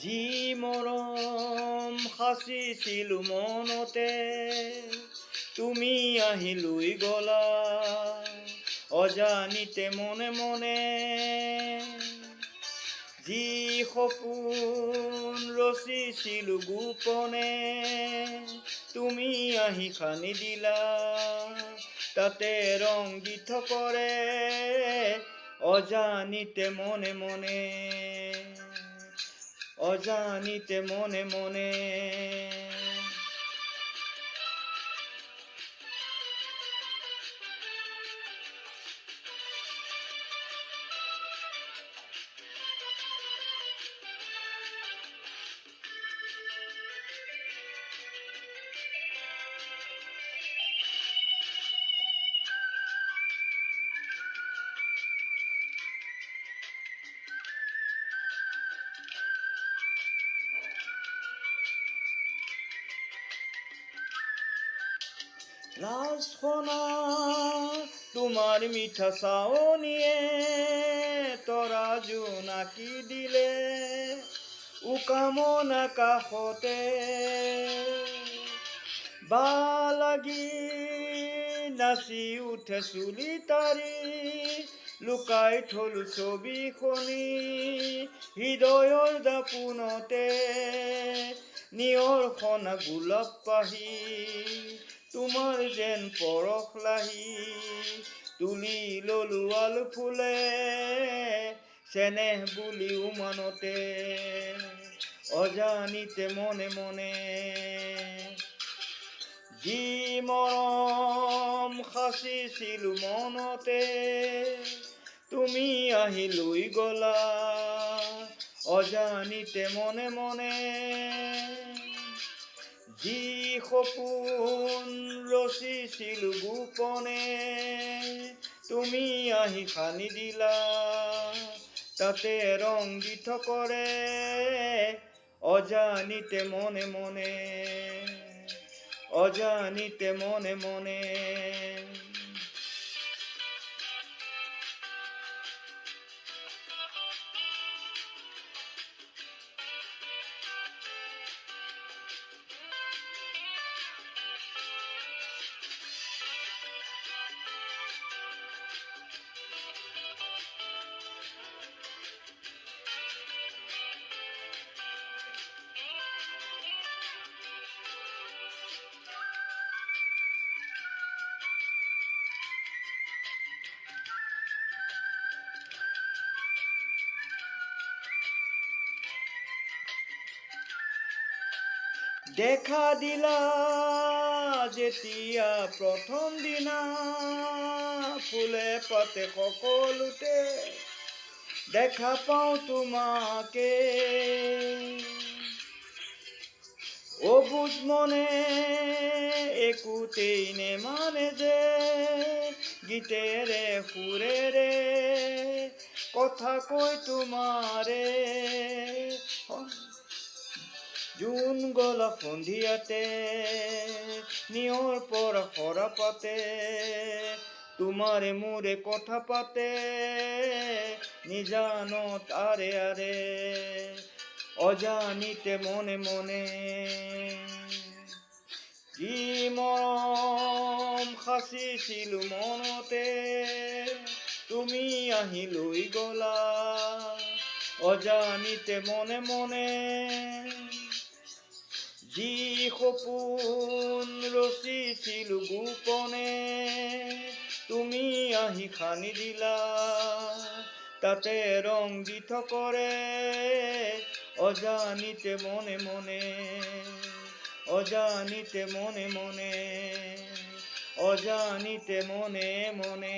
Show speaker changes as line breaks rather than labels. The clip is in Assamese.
যি মৰম সাচিছিলো মনতে, তুমি আহি লৈ গলা অজানিতে মনে মনে। যি সপোন ৰচিছিলো গোপনে, তুমি আহি সানি দিলা তাতে ৰংগিত কৰে অজানিতে মনে মনে, অজানিতে মনে মনে। লাজখনা তোমাৰ মিঠা চাৱনিয়ে তৰা জোনাকি দিলে উকামনা কাষতে। বা লাগি নাচি উঠে চুলি তাৰি, লুকাই থলো ছবিখনি হৃদয়ৰ দাপোনতে। নিয়ৰ সনা গোলাপ পাহি তোমাৰ যেন পৰশ লাহি, তুলি ললো আল ফুলে চেনেহ বুলি উমানতে অজানিতে মনে মনে। যি মৰম সাচিছিলো মনতে, তুমি আহি লৈ গলা অজানিতে মনে মনে। যি সপোন ৰচিছিলো গোপনে, তুমি আহি সানি দিলা তাতে ৰংগিত কৰে অজানিতে মনে মনে, অজানিতে মনে মনে। দেখা দিলা যেতিয়া প্ৰথম দিনা, ফুলে পাতে সকলোতে দেখা পাওঁ তোমাকে। অবুজ মনে একোতেই নেমানে যে, গীতেৰে সুৰেৰে কথা কৈ তোমাৰে। জোন গলা সন্ধিয়াতে নিয়ৰ পৰা সৰা পাতে, তোমাৰে মোৰে কথা পাতে নিজানত আৰে আৰে অজানিতে মনে মনে। যি মৰম সাচিছিলো মনতে, তুমি আহি লৈ গলা অজানিতে মনে মনে। যি সপোন ৰচিছিলো গোপনে, তুমি আহি সানি দিলা তাতে ৰংগিত কৰে অজানিতে মনে মনে, অজানিতে মনে মনে, অজানিতে মনে মনে।